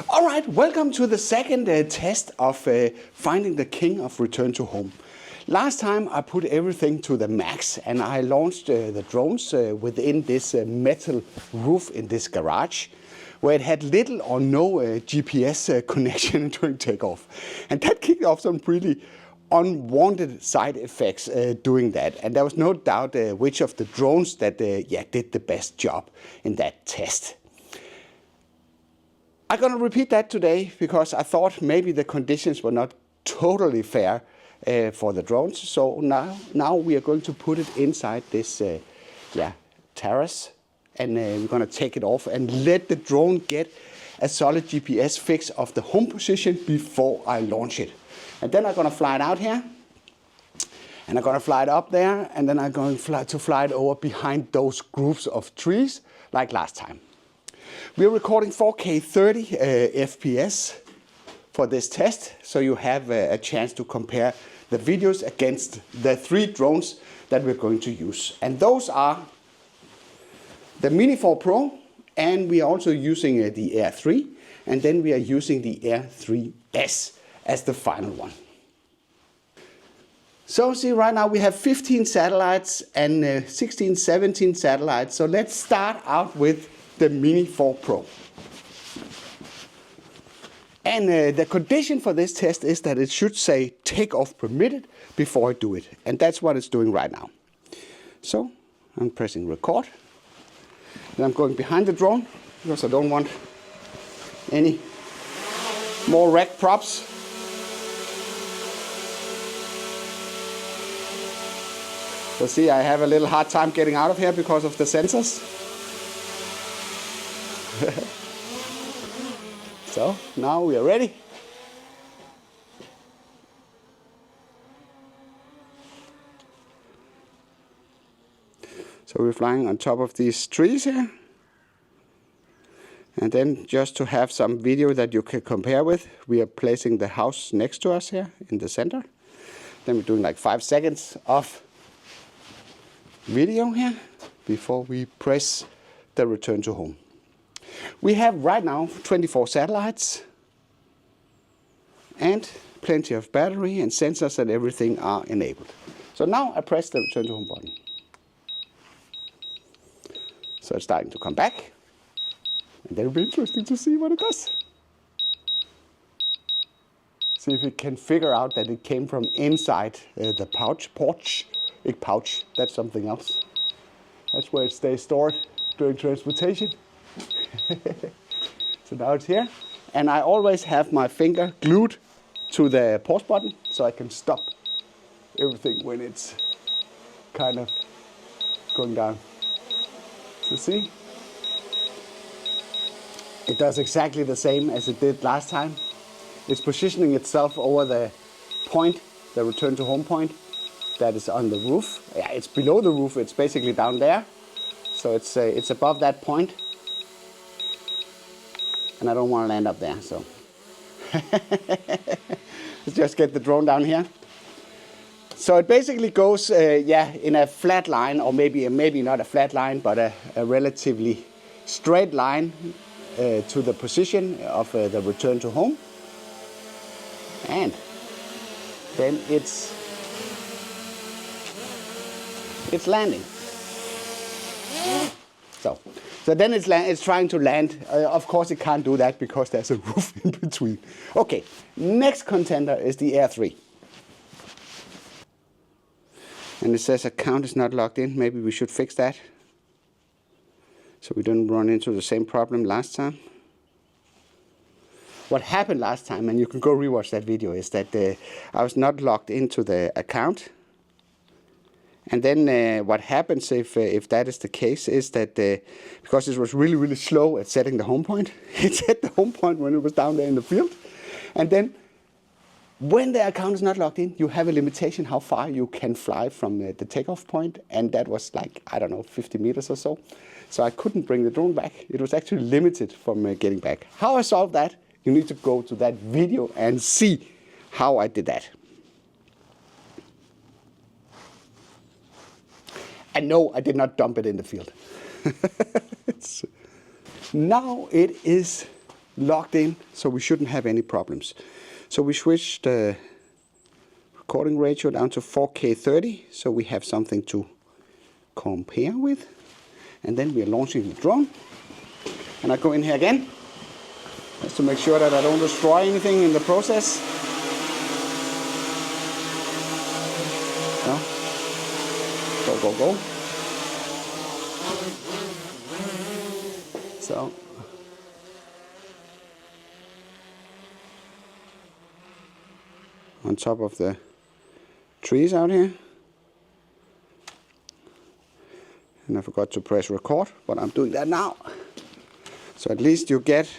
All right, welcome to the second test of finding the king of return to home. Last time I put everything to the max and I launched the drones within this metal roof in this garage, where it had little or no GPS connection during takeoff. And that kicked off some pretty unwanted side effects doing that. And there was no doubt which of the drones that did the best job in that test. I'm going to repeat that today because I thought maybe the conditions were not totally fair for the drones. So now we are going to put it inside this terrace, and we're going to take it off and let the drone get a solid GPS fix of the home position before I launch it. And then I'm going to fly it out here, and I'm going to fly it up there, and then I'm going to fly it over behind those groups of trees like last time. We're recording 4K 30 FPS for this test, so you have a chance to compare the videos against the 3 drones that we're going to use. And those are the Mini 4 Pro, and we are also using the Air 3, and then we are using the Air 3S as the final one. So see, right now we have 15 satellites and 16, 17 satellites. So let's start out with the Mini 4 Pro. And the condition for this test is that it should say takeoff permitted before I do it. And that's what it's doing right now. So I'm pressing record. And I'm going behind the drone because I don't want any more wrecked props. So see, I have a little hard time getting out of here because of the sensors. So now we are ready. So we're flying on top of these trees here. And then just to have some video that you can compare with, we are placing the house next to us here in the center. Then we're doing like 5 seconds of video here before we press the return to home. We have right now 24 satellites and plenty of battery and sensors and everything are enabled. So now I press the return to home button. So it's starting to come back, and then it'll be interesting to see what it does. See if it can figure out that it came from inside the porch. Big pouch, that's something else. That's where it stays stored during transportation. So now it's here, and I always have my finger glued to the pause button so I can stop everything when it's kind of going down. So see, it does exactly the same as it did last time. It's positioning itself over the point, the return to home point that is on the roof. Yeah, it's below the roof, it's basically down there. So it's above that point. And I don't want to land up there, so let's just get the drone down here. So it basically goes, in a flat line, or maybe not a flat line, but a relatively straight line to the position of the return to home. And then it's landing. So then it's trying to land. Of course it can't do that because there's a roof in between. Okay, next contender is the Air 3. And it says account is not logged in. Maybe we should fix that, so we don't run into the same problem last time. What happened last time, and you can go rewatch that video, is that I was not logged into the account. And then what happens if that is the case is that because it was really, really slow at setting the home point, it set the home point when it was down there in the field. And then when the account is not logged in, you have a limitation how far you can fly from the takeoff point. And that was like, I don't know, 50 meters or so. So I couldn't bring the drone back. It was actually limited from getting back. How I solved that, you need to go to that video and see how I did that. And no, I did not dump it in the field. Now it is locked in, so we shouldn't have any problems. So we switched the recording ratio down to 4K 30, so we have something to compare with. And then we are launching the drone. And I go in here again, just to make sure that I don't destroy anything in the process. No. Go, go, go. So. On top of the trees out here. And I forgot to press record, but I'm doing that now. So at least you get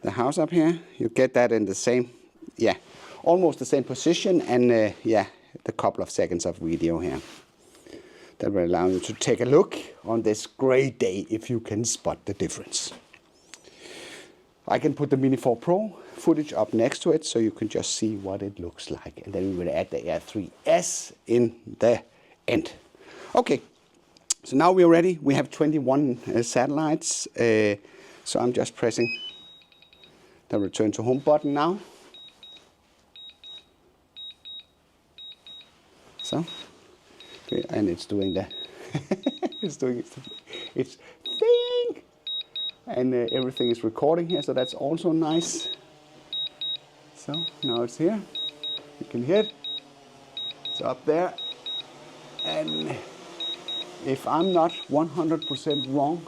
the house up here. You get that in the same, yeah, almost the same position, and yeah, the couple of seconds of video here. That will allow you to take a look on this great day if you can spot the difference. I can put the Mini 4 Pro footage up next to it so you can just see what it looks like. And then we will add the Air 3S in the end. Okay, so now we're ready. We have 21 satellites. So I'm just pressing the return to home button now. So, okay, and it's doing the, it's doing its thing. And everything is recording here, so that's also nice. So now it's here. You can hear it. It's up there. And if I'm not 100% wrong,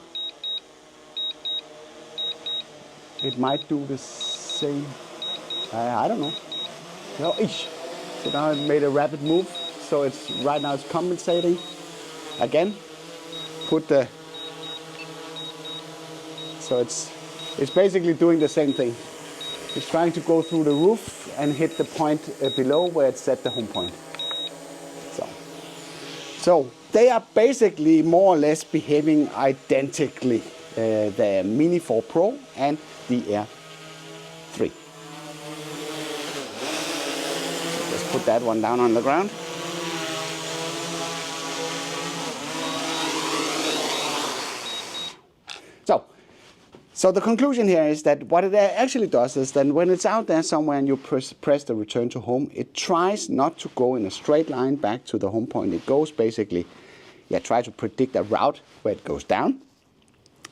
it might do the same. I don't know. No, so now it made a rapid move. So it's right now it's compensating. Again, put the. So it's basically doing the same thing. It's trying to go through the roof and hit the point below where it set the home point. So they are basically more or less behaving identically, the Mini 4 Pro and the Air 3. So let's put that one down on the ground. So the conclusion here is that what it actually does is that when it's out there somewhere and you press the return to home, it tries not to go in a straight line back to the home point. It goes basically, try to predict a route where it goes down.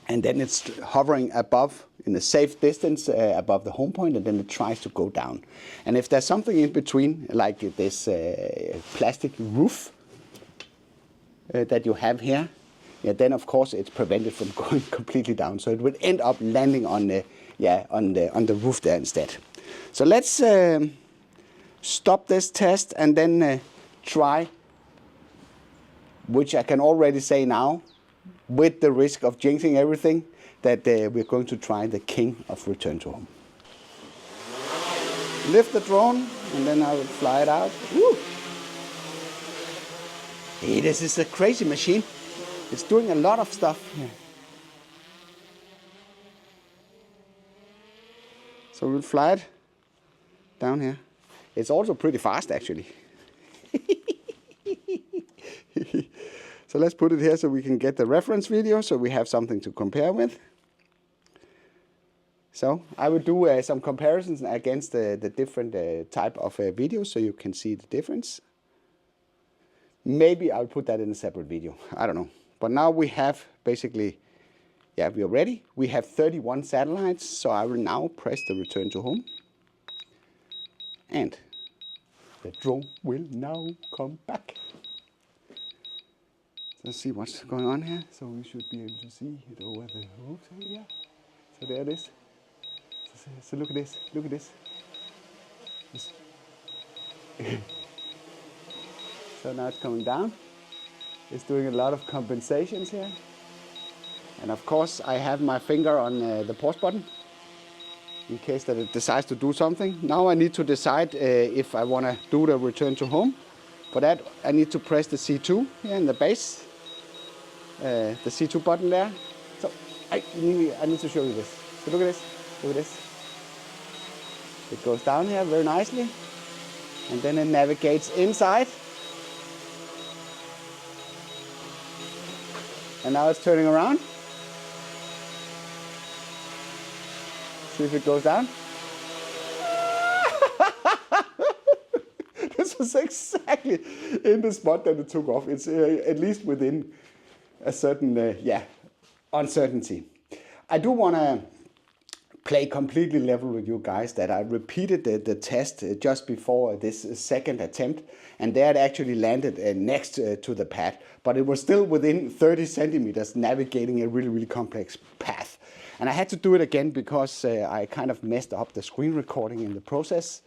And then it's hovering above, in a safe distance above the home point, and then it tries to go down. And if there's something in between, like this plastic roof that you have here, then of course it's prevented from going completely down. So it would end up landing on the on the roof there instead. So let's stop this test and then try, which I can already say now, with the risk of jinxing everything, that we're going to try the king of return to home. Lift the drone and then I will fly it out. Woo! Hey, this is a crazy machine. It's doing a lot of stuff here. So we'll fly it down here. It's also pretty fast actually. So let's put it here so we can get the reference video so we have something to compare with. So I will do some comparisons against the different type of videos so you can see the difference. Maybe I'll put that in a separate video. I don't know. But now we have basically, we are ready. We have 31 satellites, so I will now press the return to home. And the drone will now come back. Let's see what's going on here. So we should be able to see it over the roof here. So there it is. So look at this, look at this. So now it's coming down. It's doing a lot of compensations here. And of course I have my finger on the pause button in case that it decides to do something. Now I need to decide if I want to do the return to home. For that I need to press the C2 here in the base. The C2 button there. So I need to show you this. So look at this, look at this. It goes down here very nicely. And then it navigates inside. And now it's turning around. See if it goes down. This was exactly in the spot that it took off. It's at least within a certain, uncertainty. I do want to play completely level with you guys that I repeated the test just before this second attempt, and there it actually landed next to the pad, but it was still within 30 centimeters navigating a really, really complex path. And I had to do it again because I kind of messed up the screen recording in the process,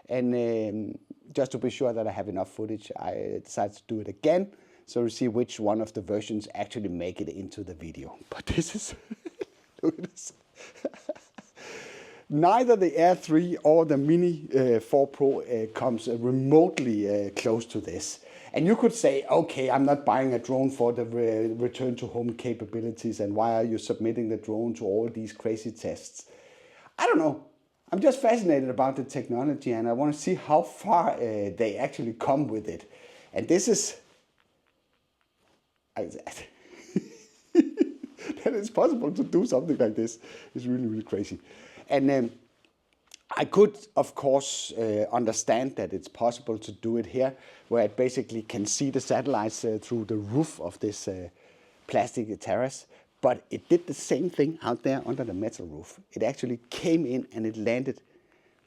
and just to be sure that I have enough footage, I decided to do it again, so we see which one of the versions actually make it into the video. But this is, look at this. Neither the Air 3 or the Mini 4 Pro comes remotely close to this. And you could say, okay, I'm not buying a drone for the return to home capabilities, and why are you submitting the drone to all these crazy tests? I don't know. I'm just fascinated about the technology, and I want to see how far they actually come with it. And this is... that it's possible to do something like this is really, really crazy. And I could, of course, understand that it's possible to do it here, where it basically can see the satellites through the roof of this plastic terrace. But it did the same thing out there under the metal roof. It actually came in and it landed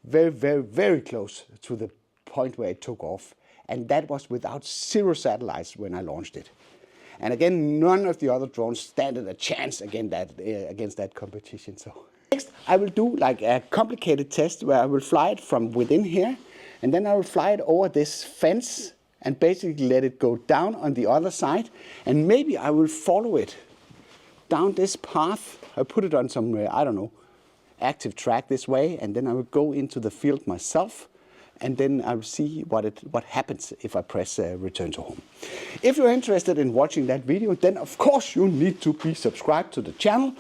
very, very, very close to the point where it took off. And that was without 0 satellites when I launched it. And again, none of the other drones stand a chance against that competition. So next, I will do like a complicated test where I will fly it from within here, and then I will fly it over this fence and basically let it go down on the other side. And maybe I will follow it down this path. I put it on some, I don't know, active track this way, and then I will go into the field myself. And then I'll see what happens if I press return to home. If you're interested in watching that video, then of course you need to be subscribed to the channel.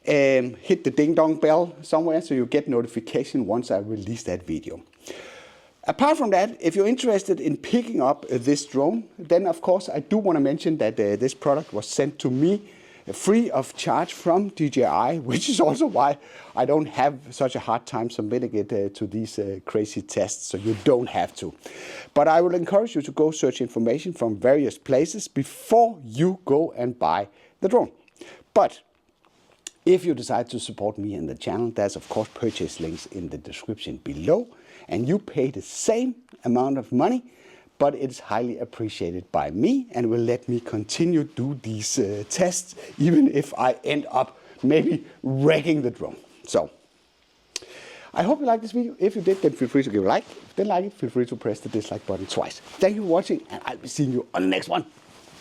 Hit the ding dong bell somewhere so you get notification once I release that video. Apart from that, if you're interested in picking up this drone, then of course I do want to mention that this product was sent to me free of charge from DJI, which is also why I don't have such a hard time submitting it to these crazy tests, so you don't have to. But I will encourage you to go search information from various places before you go and buy the drone. But if you decide to support me and the channel, there's of course purchase links in the description below, and you pay the same amount of money, but it's highly appreciated by me and will let me continue to do these tests, even if I end up maybe wrecking the drone. So, I hope you liked this video. If you did, then feel free to give a like. If you didn't like it, feel free to press the dislike button twice. Thank you for watching, and I'll be seeing you on the next one.